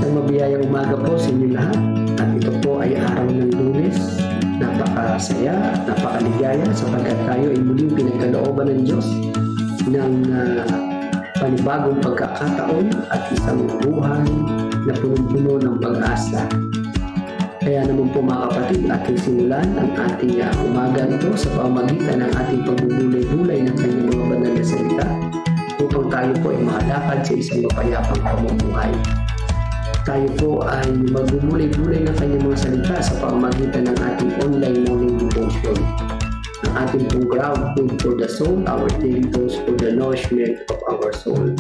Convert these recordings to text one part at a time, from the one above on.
Mabiyayang umaga po sa inyo lahat. At ito po ay araw ng Lunes. Napakasaya at napakaligaya sapagkat tayo ay muling pinagkalooban ng Diyos ng panibagong pagkakataon at isang buhay na punong-puno ng pag-asa. Kaya naman po mga kapatid, ating simulan ang ating umaga ito sa pamamagitan ng ating pagbubulay-bulay ng kanyang mga banal na salita upang tayo po ay makalakad sa isang mapayapang pamumuhay. Tayo po ay magbubulay-bulay ng kanyang mga salita sa pamamagitan ng ating online morning devotion. Ang ating pong ground food for the soul, our daily dose for the nourishment of our soul.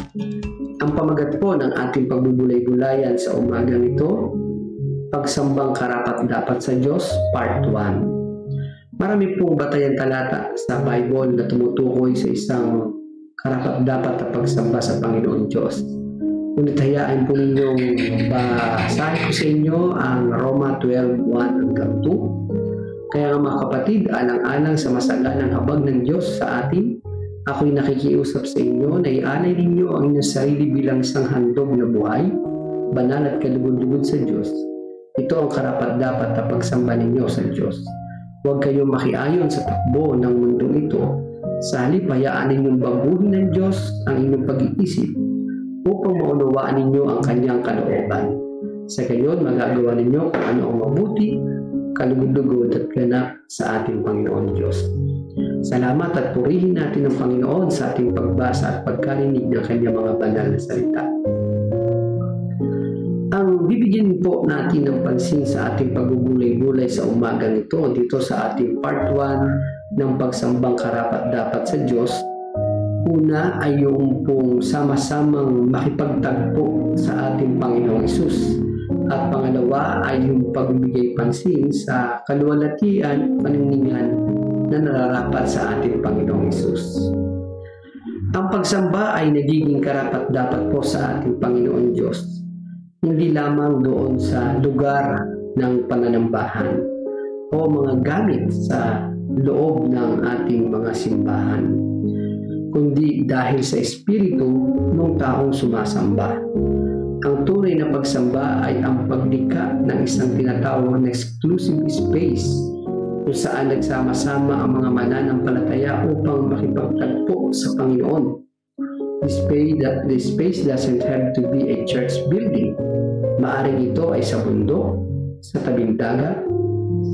Ang pamagat po ng ating pagbubulay-bulayan sa umagang ito, Pagsambang Karapat-dapat sa Diyos, Part 1. Marami pong batayan talata sa Bible na tumutukoy sa isang karapat-dapat na pagsamba sa Panginoon Diyos. Ngunit hayaan po ninyong basahin ko sa inyo ang Roma 12:1-2. Kaya nga mga kapatid, alang-alang sa masaganang habag ng Diyos sa atin, ako'y nakikiusap sa inyo na ialay ninyo ang inyong sarili bilang isang handog na buhay, banal at kalugod-lugod sa Diyos. Ito ang karapat-dapat na pagsamba ninyo sa Diyos. Huwag kayong makiayon sa takbo ng mundong ito. Sa halip, hayaan ninyong baguhin ng Diyos ang inyong pag-iisip upang maunawaan ninyo ang kanyang kalooban. Sa gayon, magagawa ninyo kung ano ang mabuti, kalugod-lugod at ganap sa ating Panginoon Diyos. Salamat at purihin natin ang Panginoon sa ating pagbasa at pagkarinig ng kanyang mga banal na salita. Ang bibigyan po natin ng pansin sa ating paggugulay-gulay sa umagang ito dito sa ating part 1 ng pagsambang karapat-dapat sa Diyos. Una ay yung pong sama-samang makipagtagpo sa ating Panginoong Hesus. At pangalawa ay yung pagbibigay pansin sa kaluwalhatian, paningningan na nararapat sa ating Panginoong Hesus. Ang pagsamba ay nagiging karapat-dapat po sa ating Panginoon Diyos, hindi lamang doon sa lugar ng pananambahan o mga gamit sa loob ng ating mga simbahan, kundi dahil sa espiritu ng taong sumasamba. Ang tunay na pagsamba ay ang paglikha ng isang tinatawag na exclusive space kung saan nagsama-sama ang mga mananampalataya upang makipagtagpo sa Panginoon. The space doesn't have to be a church building. Maaring ito ay sa bundok, sa tabing dagat,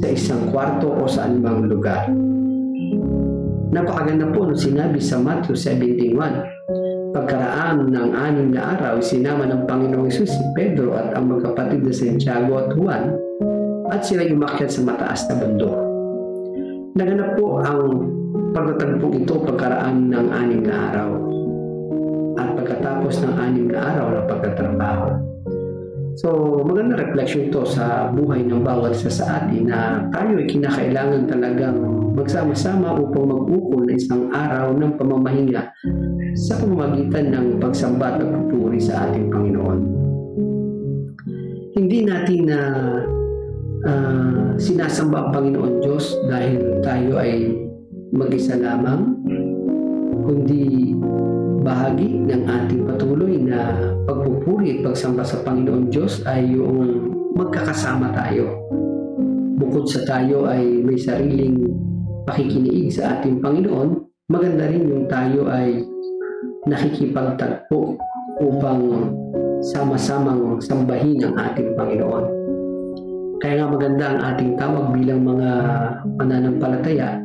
sa isang kwarto o sa anumang lugar. Napakaganda po nung sinabi sa Matthew 17:1. Pagkaraan ng 6 na araw, sinama ng Panginoong Hesus si Pedro at ang magkapatid na Santiago at Juan at sila umakyat sa mataas na bundok. Naganap po ang pagtatagpong ito pagkaraan ng 6 na araw at pagkatapos ng 6 na araw ng pagtatrabaho. So, magandang reflection ito sa buhay ng bawat isa sa atin na tayo ay kinakailangan talagang magsama-sama upang mag-ukol na isang araw ng pamamahinga sa pamamagitan ng pagsamba at pagpupuri sa ating Panginoon. Hindi natin na sinasamba ang Panginoon Diyos dahil tayo ay mag-isa lamang, kundi bahagi ng ating patuloy na pagpupuri at pagsamba sa Panginoon Diyos ay yung magkakasama tayo. Bukod sa tayo ay may sariling pakikiniig sa ating Panginoon, maganda rin yung tayo ay nakikipagtagpo upang sama-samang sambahin ang ating Panginoon. Kaya nga maganda ang ating tawag bilang mga pananampalataya.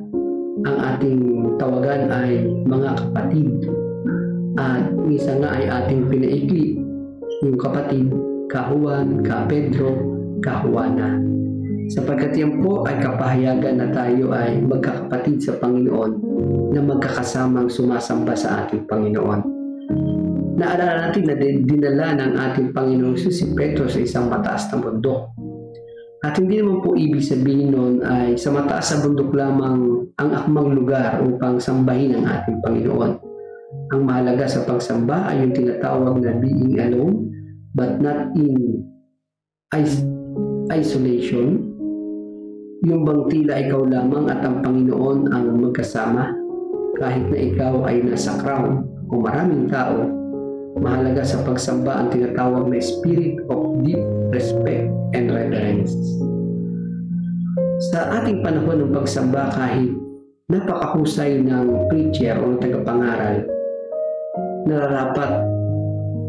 Ang ating tawagan ay mga kapatid. At minsan nga ay ating pinaikli yung kapatid, ka-Juan, ka-Pedro, ka-Juana. Sapagkat yan po ay kapahayagan na tayo ay magkakapatid sa Panginoon na magkakasamang sumasamba sa ating Panginoon. Naalala natin na dinala ng ating Panginoon si Pedro sa isang mataas na bundok. At hindi naman po ibig sabihin nun ay sa mataas na bundok lamang ang akmang lugar upang sambahin ang ating Panginoon. Ang mahalaga sa pagsamba ay yung tinatawag na being alone but not in isolation. Yung bang tila ikaw lamang at ang Panginoon ang magkasama kahit na ikaw ay nasa crowd o maraming tao. Mahalaga sa pagsamba ang tinatawag na spirit of deep respect and reverence. Sa ating panahon ng pagsamba, kahit napakahusay ng preacher o tagapangaral, nararapat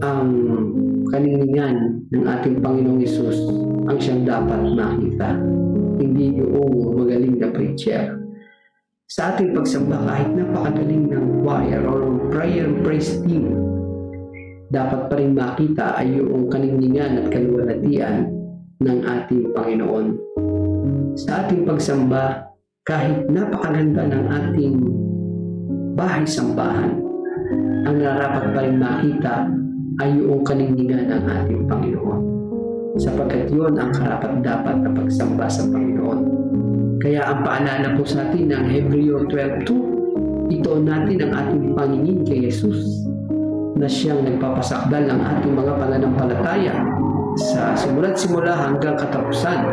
ang kaningningan ng ating Panginoong Hesus ang siyang dapat makita, hindi yung magaling na preacher. Sa ating pagsamba, kahit napakagaling ng choir or prayer and praise team, dapat pa rin makita ay yung kaningningan at kaluwalhatian ng ating Panginoon. Sa ating pagsamba, kahit napakaganda ng ating bahay-sambahan, ang nararapat pa rin makita ay yung kaningningan ng ating Panginoon. Sapagkat yun ang karapat-dapat na pagsamba sa Panginoon. Kaya ang paalala po sa atin ng Hebreo 12:2, itoon natin ang ating paningin kay Jesus na siyang nagpapasakdal ng ating mga pananampalataya sa simula't-simula hanggang katapusan.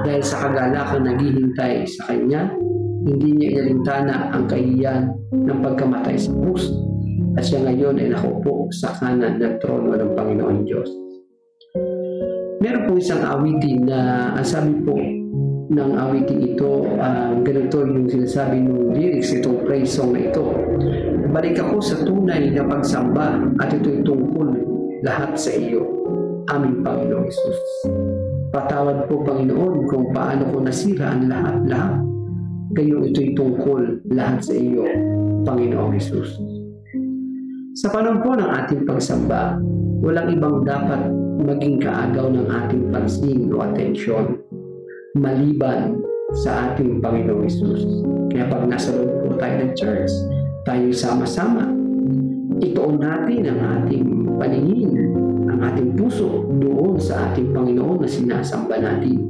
Dahil sa kagalakan naghihintay sa Kanya, hindi niya inalintana ang kahihiyan ng pagkamatay sa krus, at siya ngayon ay nakaupo sa kanan ng trono ng Panginoon Diyos. Meron po isang awitin na ang sabi po ng awitin ito, ganito yung sinasabi ng lyrics, itong praise song na ito. Balik ako sa tunay na pagsamba at ito'y tungkol lahat sa iyo, aming Panginoong Hesus. Patawad po, Panginoon, kung paano ko nasira ang lahat-lahat. Gayong ito'y tungkol lahat sa iyo, Panginoong Hesus. Sa panahon po ng ating pagsamba, walang ibang dapat maging kaagaw ng ating pansin o atensyon maliban sa ating Panginoong Hesus. Kaya pag nasa loob po tayo ng church, tayo sama-sama, ituon natin ang ating paningin, ang ating puso doon sa ating Panginoon na sinasamba natin.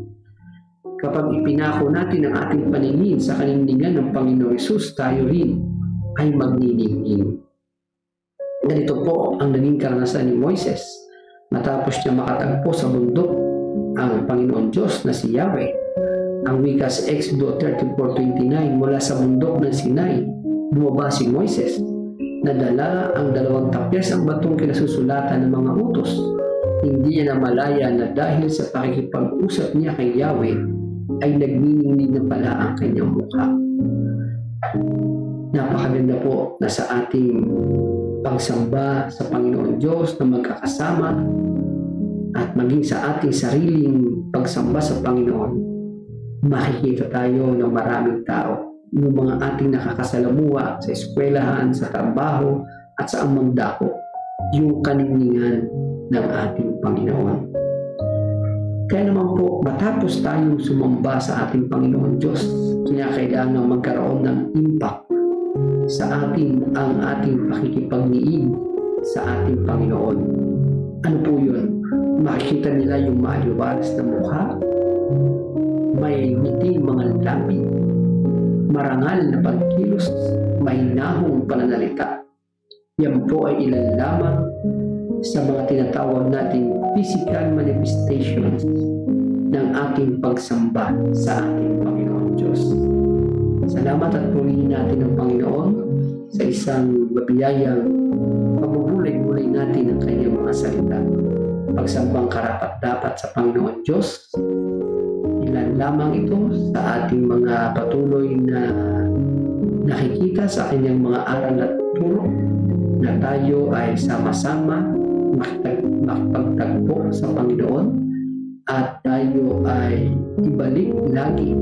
Kapag ipinako natin ang ating paningin sa kanindigan ng Panginoong Hesus, tayo rin ay magniningning. Ganito po ang naging karanasan ni Moises matapos niya makatagpo sa bundok ang Panginoon Diyos na si Yahweh. Ang wika sa Exodo 34:29, mula sa bundok ng Sinai, bumaba si Moises. Nadala ang 2 tapyas ang batong kinasusulatan ng mga utos. Hindi niya namalaya na dahil sa pakikipag-usap niya kay Yahweh, ay nagniningning na pala ang kanyang mukha. Napakaganda po na sa ating pagsamba sa Panginoon Diyos na magkakasama at maging sa ating sariling pagsamba sa Panginoon, makikita tayo ng maraming tao, yung mga ating nakakasalamuha sa eskwelahan, sa trabaho at sa amang dako, yung kaningningan ng ating Panginoon. Kaya naman po, matapos tayong sumamba sa ating Panginoon Diyos, kailangan magkaroon ng impact sa atin ang ating pakikipagniig sa ating Panginoon. Ano po yun? Makikita nila yung maaliwalas na mukha, may ngiting mga labi, marangal na pagkilos, mahinahong pananalita. Yan po ay ilan lamang sa mga tinatawag nating physical manifestations ng ating pagsamba sa ating Panginoon Diyos. Salamat at purihin natin ang Panginoon sa isang mabiyayang pabubulay-bulay natin ang kanyang mga salita. Pagsambang karapat-dapat sa Panginoon Diyos, ilan lamang ito sa ating mga patuloy na nakikita sa kanyang mga aral at turo na tayo ay sama-sama makipagtagpo sa Panginoon at tayo ay ibalik lagi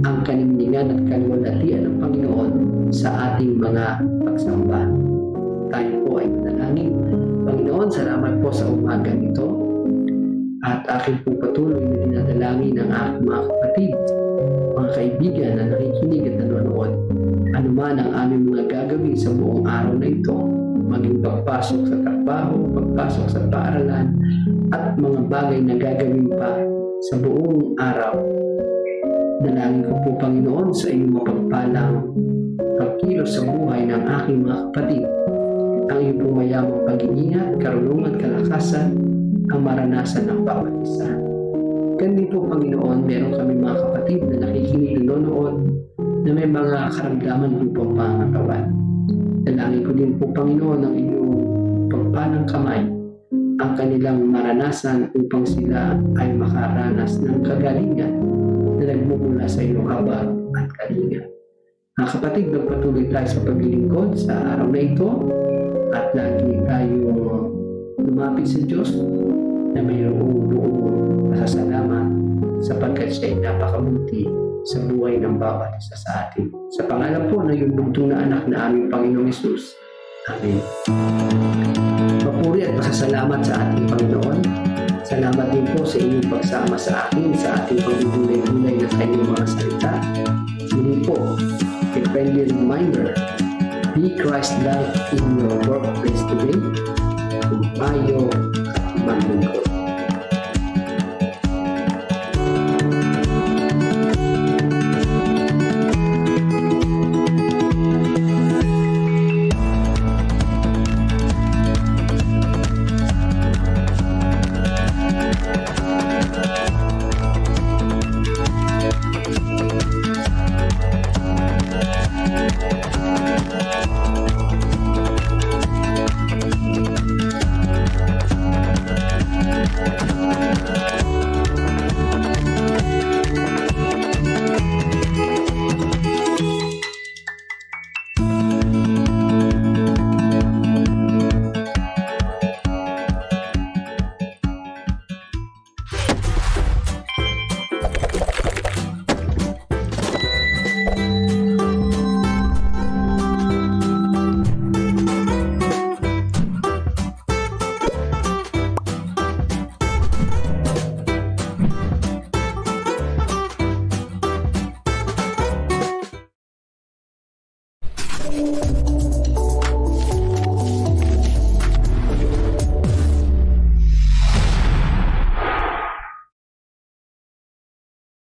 ang kaningningan at kaluwalhatian ng Panginoon sa ating mga pagsamba. Tayo po ay manalangin. Panginoon, salamat po sa umaga nito at aking po patuloy na dinadalangin ng aking mga kapatid, mga kaibigan na nakikinig at nanonood. Ano man ang aming mga gagawin sa buong araw na ito, maging pagpasok sa trabaho, pagpasok sa paaralan, at mga bagay na gagawin pa sa buong araw. Dalangin ko po, Panginoon, sa iyong mapagpalang pagkilos sa buhay ng aking mga kapatid. Ang iyong pumayamang pag-iingat, karunungan, kalakasan, ang maranasan ng bawat isa. Ganito po, Panginoon, meron kami mga kapatid na nakikinig, nanonood, na may mga karamdaman upang pangatawan. Dalangin ko din po, Panginoon, ang iyong pagpalang kamay, ang kanilang maranasan upang sila ay makaranas ng kagalingan na nagmumula sa iyong habag at kalinga. Mga kapatid, magpatuloy tayo sa paglilingkod sa araw na ito at lagi tayo lumapit sa Diyos na mayroong buong pasasalamat sapagkat siya ay napakabuti sa buhay ng bawat isa sa atin. Sa pangalan po na yung bugtong na anak na aming Panginoong Hesus. Amen. Papuri at pasasalamat sa ating Panginoon. Salamat din po sa inyong pagsama sa akin sa ating pagbubulay-bulay na kanyang mga salita. Hindi po, a friendly reminder, be Christ-like in your workplace today. Mayo at maglingkod.